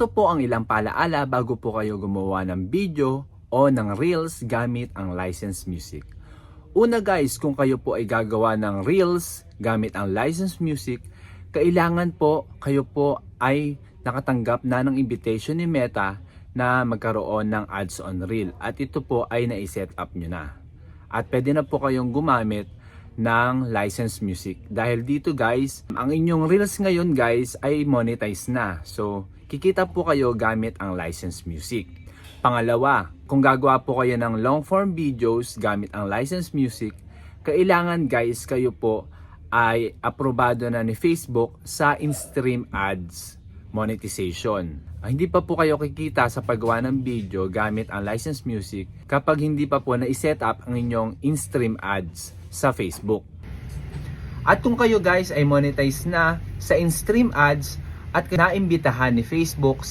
Ito po ang ilang paalaala bago po kayo gumawa ng video o ng reels gamit ang licensed music. Una guys, kung kayo po ay gagawa ng reels gamit ang licensed music, kailangan po kayo po ay nakatanggap na ng invitation ni Meta na magkaroon ng ads on reel, at ito po ay nai-set up nyo na. At pwede na po kayong gumamit ng licensed music. Dahil dito guys, ang inyong reels ngayon guys ay monetize na. So, kikita po kayo gamit ang licensed music. Pangalawa, kung gagawa po kayo ng long form videos gamit ang licensed music, kailangan guys kayo po ay aprobado na ni Facebook sa in-stream ads monetization. Hindi pa po kayo kikita sa paggawa ng video gamit ang licensed music kapag hindi pa po na-set up ang inyong in-stream ads sa Facebook. At kung kayo guys ay monetize na sa in-stream ads at naimbitahan ni Facebook sa